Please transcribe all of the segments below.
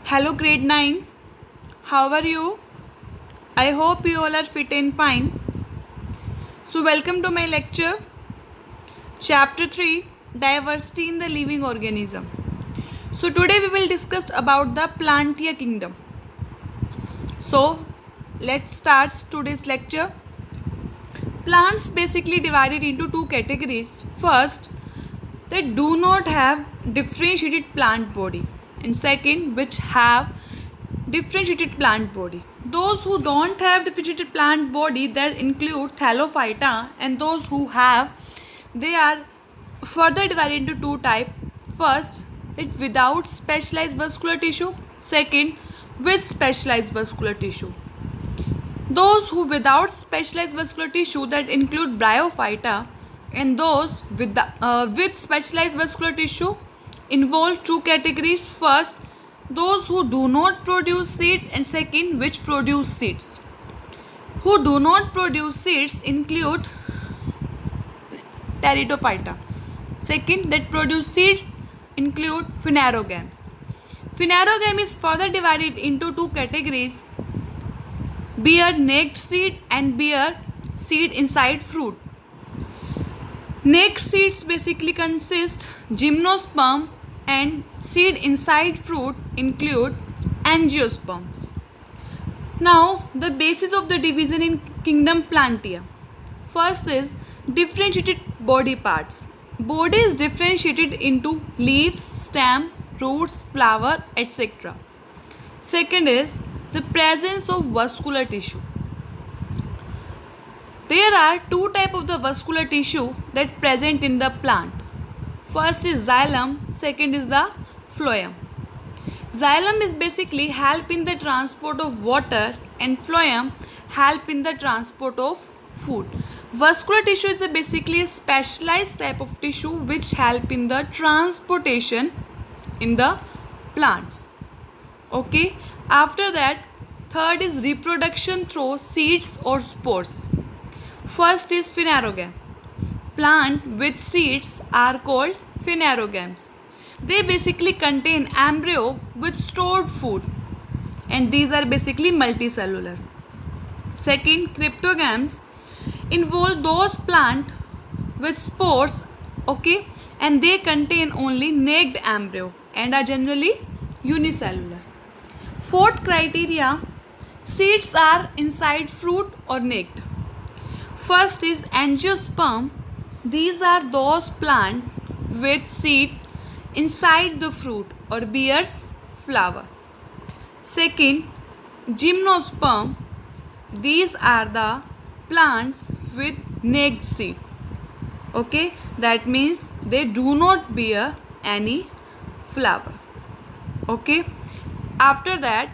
Hello, grade 9. How are you? I hope you all are fit and fine. So, welcome to my lecture, Chapter 3, Diversity in the Living Organism. So, today we will discuss about the Plantia kingdom. So, let's start today's lecture. Plants basically divided into two categories. First, they do not have differentiated plant body, and second, which have differentiated plant body. Those who don't have differentiated plant body, that include Thallophyta, and those who have, they are further divided into two types. First, that without specialized vascular tissue. Second, with specialized vascular tissue. Those who without specialized vascular tissue, that include Bryophyta, and those with specialized vascular tissue involve two categories. First, those who do not produce seed, and second, which produce seeds. Who do not produce seeds include Pteridophyta. Second, that produce seeds include Phanerogams. Phanerogam is further divided into two categories: bear naked seed and bear seed inside fruit. Naked seeds basically consist gymnosperm, and seed inside fruit include angiosperms. Now, the basis of the division in kingdom Plantia. First is differentiated body parts. Body is differentiated into leaves, stem, roots, flower, etc. Second is the presence of vascular tissue. There are two types of the vascular tissue that present in the plant. First is xylem, second is the phloem. Xylem is basically help in the transport of water, and phloem help in the transport of food. Vascular tissue is basically a specialized type of tissue which help in the transportation in the plants. Okay. After that, third is reproduction through seeds or spores. First is Phanerogam. Plant with seeds are called Phanerogams. They basically contain embryo with stored food, and these are basically multicellular. Second, Cryptogams involve those plants with spores, okay, and they contain only naked embryo and are generally unicellular. Fourth criteria, seeds are inside fruit or naked. First is angiosperm. These are those plants with seed inside the fruit or bears flower. Second, gymnosperm. These are the plants with naked seed. Okay, that means they do not bear any flower. Okay. After that,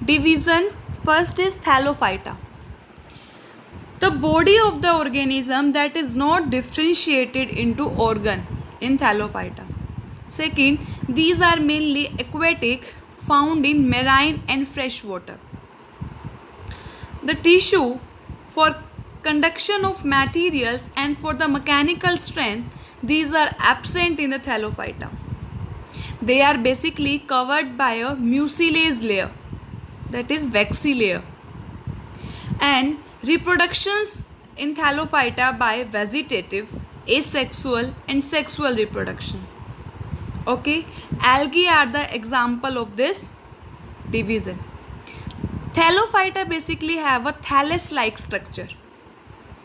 division. First is Thallophyta. The body of the organism that is not differentiated into organ in Thallophyta. Second, these are mainly aquatic, found in marine and fresh water. The tissue for conduction of materials and for the mechanical strength, these are absent in the Thallophyta. They are basically covered by a mucilage layer, that is waxy layer, and reproductions in Thallophyta by vegetative, asexual and sexual reproduction. Okay, algae are the example of this division. Thallophyta basically have a thallus-like structure.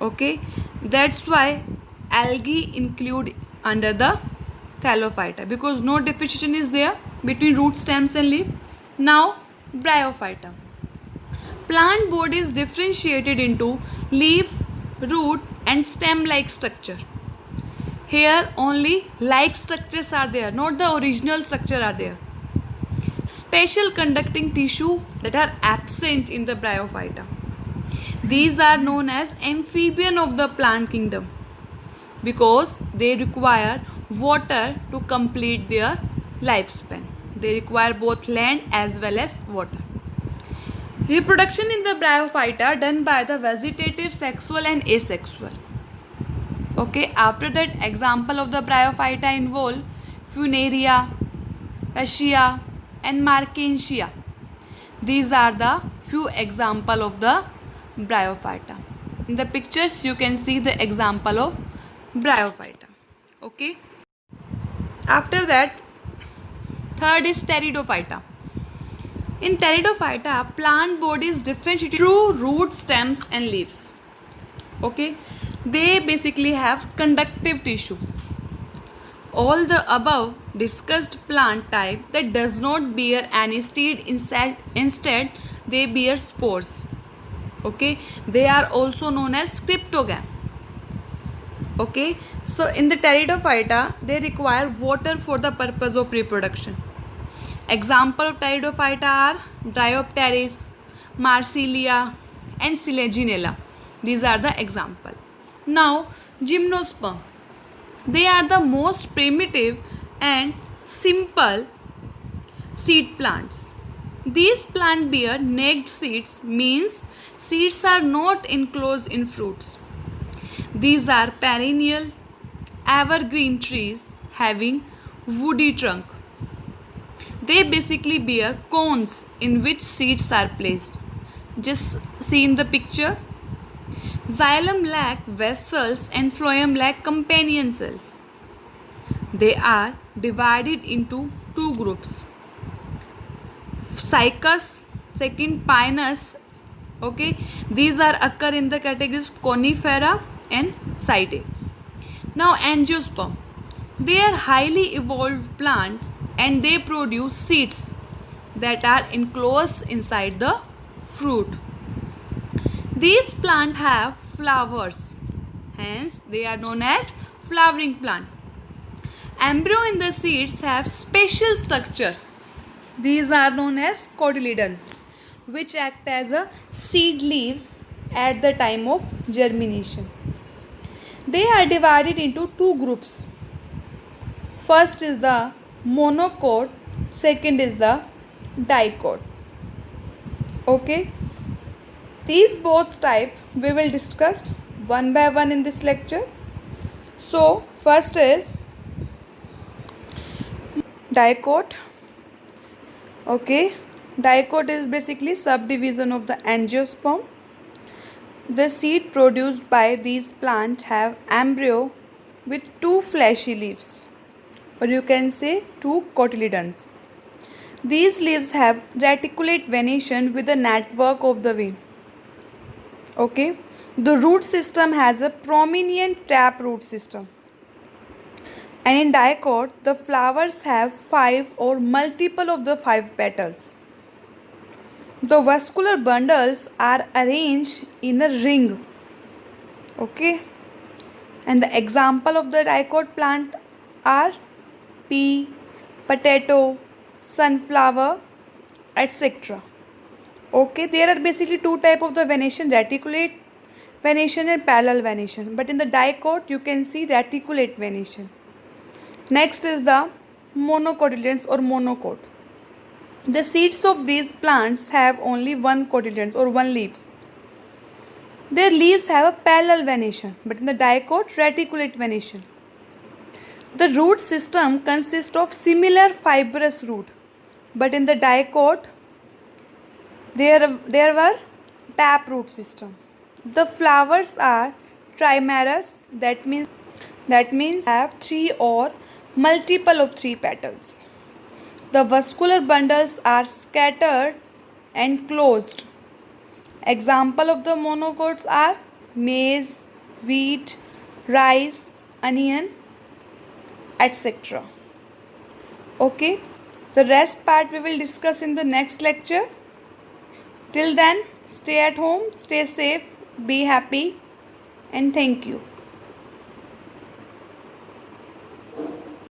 Okay, that's why algae include under the Thallophyta, because no differentiation is there between root, stems and leaf. Now, Bryophyta. Plant body is differentiated into leaf, root and stem-like structure. Here only like structures are there, not the original structure are there. Special conducting tissue that are absent in the Bryophyta. These are known as amphibian of the plant kingdom because they require water to complete their lifespan. They require both land as well as water. Reproduction in the Bryophyta done by the vegetative, sexual and asexual. Okay, after that, example of the Bryophyta involve Funaria, Aschia, and Markensia. These are the few example of the Bryophyta. In the pictures you can see the example of Bryophyta. Okay. After that, third is Pteridophyta. In Pteridophyta, plant body is differentiated through roots, stems and leaves. Okay. They basically have conductive tissue. All the above discussed plant type that does not bear any seed, instead they bear spores. Okay, they are also known as cryptogam. Okay, so in the Pteridophyta they require water for the purpose of reproduction. Example of Pteridophyta are Dryopteris, Marsilia and Selaginella. These are the example. Now Gymnosperm. They are the most primitive and simple seed plants. These plants bear naked seeds, means seeds are not enclosed in fruits. These are perennial, evergreen trees having woody trunk. They basically bear cones in which seeds are placed. Just see in the picture. Xylem lack vessels and phloem lack companion cells. They are divided into two groups. Cycas, second Pinus. Okay, these are occur in the categories Conifera and Saidae. Now Angiosperm. They are highly evolved plants and they produce seeds that are enclosed inside the fruit. These plants have flowers, hence they are known as flowering plant. Embryo in the seeds have special structure. These are known as cotyledons, which act as a seed leaves at the time of germination. They are divided into two groups. First is the monocot, second is the dicot. Okay. These both type we will discuss one by one in this lecture. So first is dicot. Okay, dicot is basically subdivision of the angiosperm. The seed produced by these plants have embryo with two fleshy leaves, or you can say two cotyledons. These leaves have reticulate venation with a network of the vein. Okay, the root system has a prominent tap root system. And in dicot, the flowers have 5 or multiple of the 5 petals. The vascular bundles are arranged in a ring. Okay, and the example of the dicot plant are pea, potato, sunflower, etc. Okay, there are basically two types of the venation, reticulate venation and parallel venation. But in the dicot, you can see reticulate venation. Next is the monocotyledons or monocot. The seeds of these plants have only one cotyledons or one leaves. Their leaves have a parallel venation, but in the dicot, reticulate venation. The root system consists of similar fibrous root, but in the dicot, there were tap root system. The flowers are trimerous, that means have 3 or multiple of 3 petals. The vascular bundles are scattered and closed. Example of the monocots are maize, wheat, rice, onion, etc. Okay, the rest part we will discuss in the next lecture. Till then, stay at home, stay safe, be happy, and thank you.